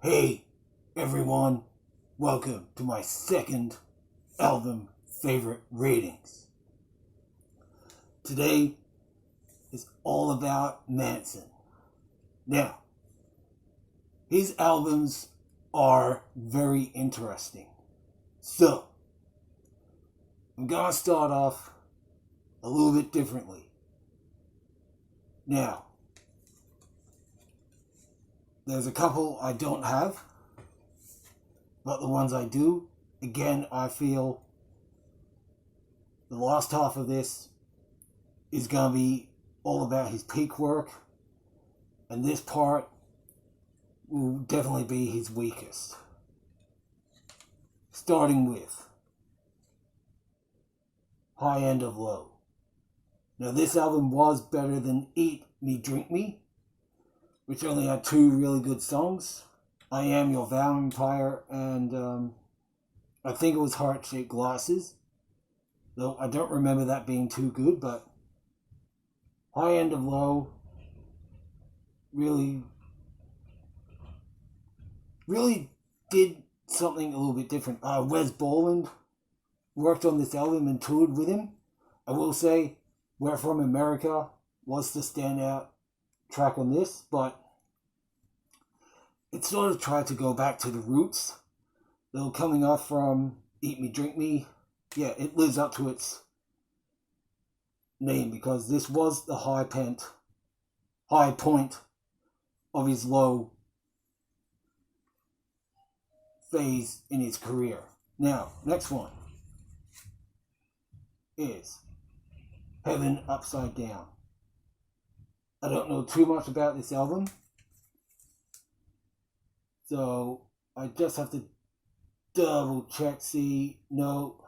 Hey everyone, welcome to my second album favorite ratings. Today is all about Manson. Now, his albums are very interesting. So, I'm gonna start off a little bit differently. Now, there's a couple I don't have, but the ones I do, again, I feel the last half of this is going to be all about his peak work, and this part will definitely be his weakest. Starting with High End of Low. Now, this album was better than Eat Me, Drink Me, which only had two really good songs. I Am Your Vampire and I think it was Heart-Shaped Glasses. Though I don't remember that being too good, but High End of Low really did something a little bit different. Wes Borland worked on this album and toured with him. I will say, We're From America was the standout track on this, but it sort of tried to go back to the roots. Though coming off from Eat Me, Drink Me, yeah, it lives up to its name because this was the high point of his low phase in his career. Now, next one is Heaven Upside Down. I don't know too much about this album, so I just have to double check, see, no.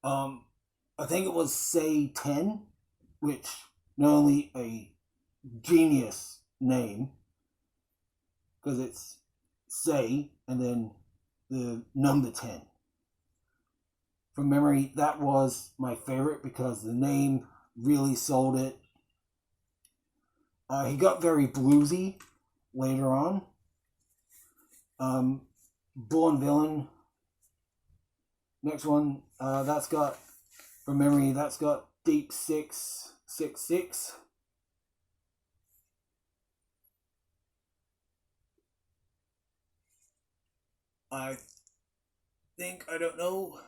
I think it was Say 10, which not only a genius name, because it's Say and then the number 10. From memory, that was my favorite because the name really sold it. He got very bluesy later on. Born Villain. Next one, that's got, from memory, that's got Deep 666. I think, I don't know.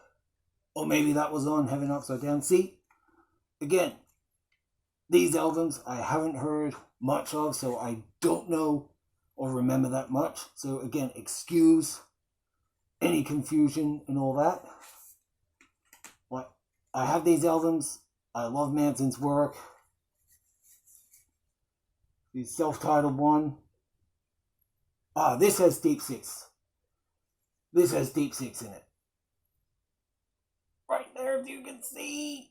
Or maybe that was on Heaven Upside Down. See, again, these albums I haven't heard much of, so I don't know or remember that much. So again, excuse any confusion and all that. But I have these albums. I love Manson's work. The self-titled one. This has Deep 6. This has Deep 6 in it. Right there, if you can see.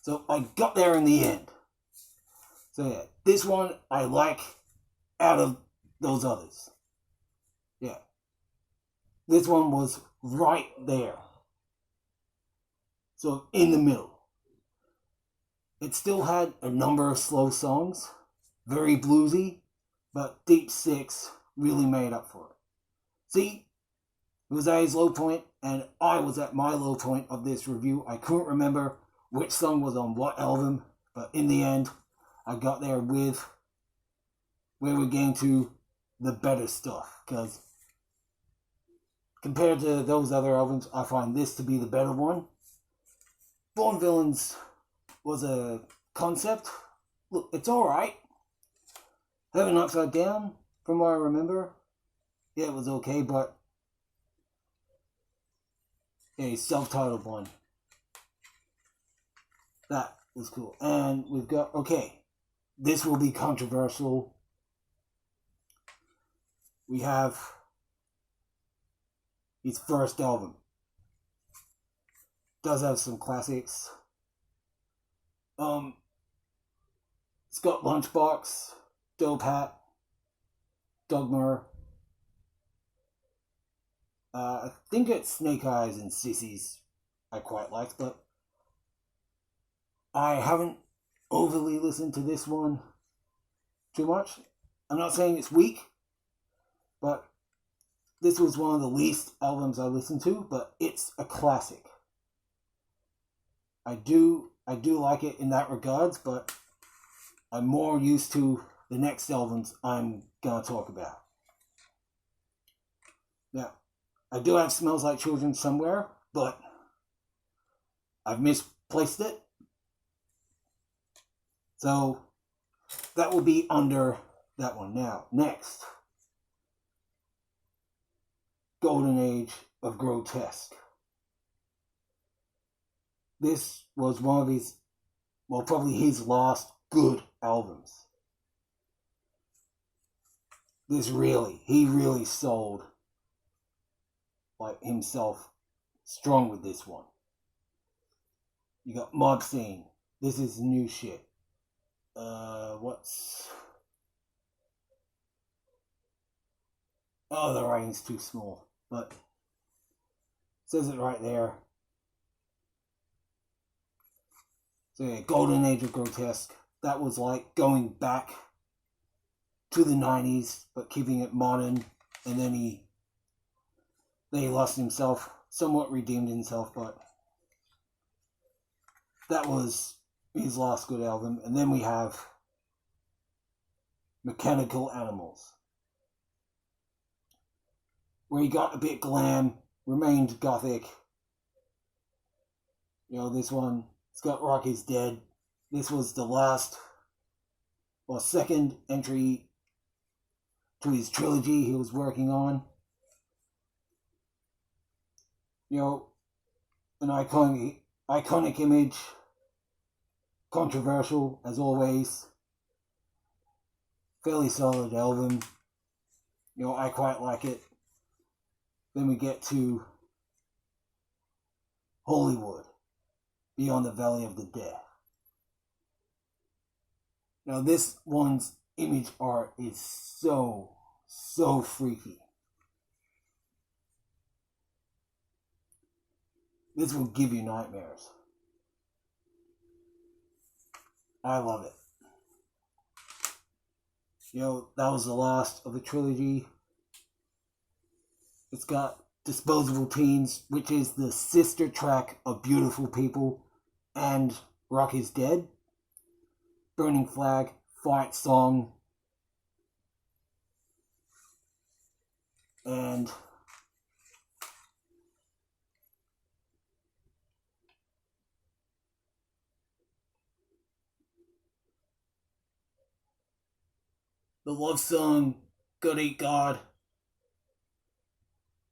So I got there in the end. So yeah, this one I like out of those others. Yeah. This one was right there. So in the middle. It still had a number of slow songs. Very bluesy. But Deep 6 really made up for it. See? It was at his low point, and I was at my low point of this review. I couldn't remember which song was on what album, but in the end, I got there with where we're getting to the better stuff, because compared to those other albums, I find this to be the better one. Born Villains was a concept. Look, it's alright. Heaven Upside Down, from what I remember, yeah, it was okay, but a self-titled one. That was cool. And we've got, okay, this will be controversial. We have his first album. Does have some classics. It's got Lunchbox, Dope Hat, Dogma. I think it's Snake Eyes and Sissies I quite liked, but I haven't overly listened to this one. too much. I'm not saying it's weak, but this was one of the least albums I listened to, but it's a classic. I do like it in that regards, but I'm more used to the next albums I'm gonna talk about. Now, I do have Smells Like Children somewhere, but I've misplaced it. So that will be under that one. Now, next, Golden Age of Grotesque. This was one of his, well, probably his last good albums. He really sold like himself strong with this one. You got Mob Scene. This is new shit. Oh, the writing's too small, but it says it right there. So yeah, Golden Age of Grotesque. That was like going back to the 90s, but keeping it modern. And then he lost himself, somewhat redeemed himself, but that was his last good album. And then we have Mechanical Animals, where he got a bit glam, remained gothic. You know, this one, it's got Rock Is Dead. This was the last, or second entry to his trilogy he was working on. You know, an iconic image, controversial as always. Fairly solid album. You know, I quite like it. Then we get to Hollywood, Beyond the Valley of the Dead. Now this one's image art is so freaky. This will give you nightmares. I love it. You know, that was the last of the trilogy. It's got Disposable Teens, which is the sister track of Beautiful People and Rock Is Dead. Burning Flag, Fight Song, and the love song, Good Eat God.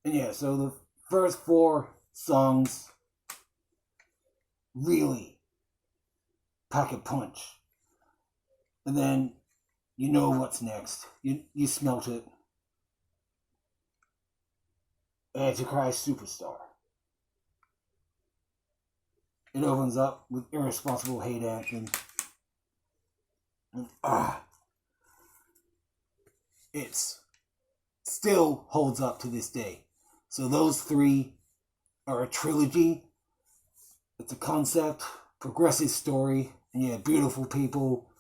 And yeah, so the first 4 songs really pack a punch. And then you know what's next. You smelt it. Antichrist Superstar. It opens up with Irresponsible Hate Anthem. And it's still holds up to this day. So those 3 are a trilogy. It's a concept, progressive story, and yeah, Beautiful People,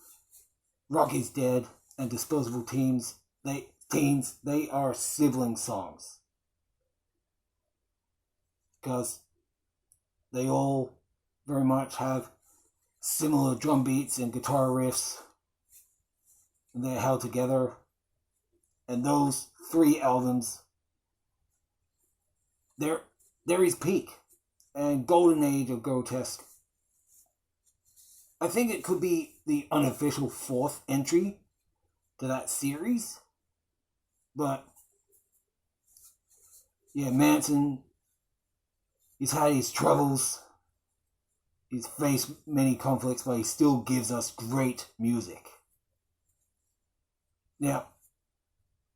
Rock Is Dead, and Disposable Teens. They are sibling songs. Because they all very much have similar drum beats and guitar riffs. And they're held together. And those 3 albums, they're his peak. And Golden Age of Grotesque, I think it could be the unofficial 4th entry to that series. But yeah, Manson, he's had his troubles. He's faced many conflicts, but he still gives us great music. Now,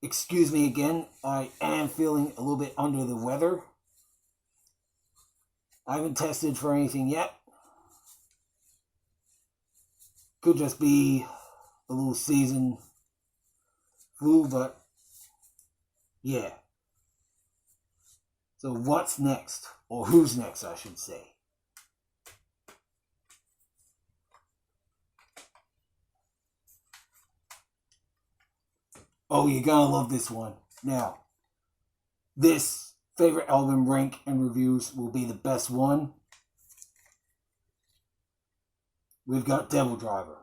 excuse me again, I am feeling a little bit under the weather. I haven't tested for anything yet. Could just be a little season flu, but yeah. So what's next? Or who's next, I should say. Oh, you're gonna love this one. Now, this favorite album rank and reviews will be the best one. We've got Devil Driver.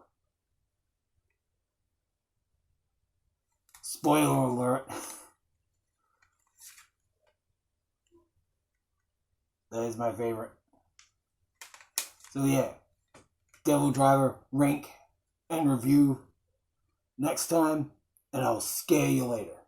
Spoiler alert. That is my favorite. So yeah, Devil Driver rank and review next time, and I'll scare you later.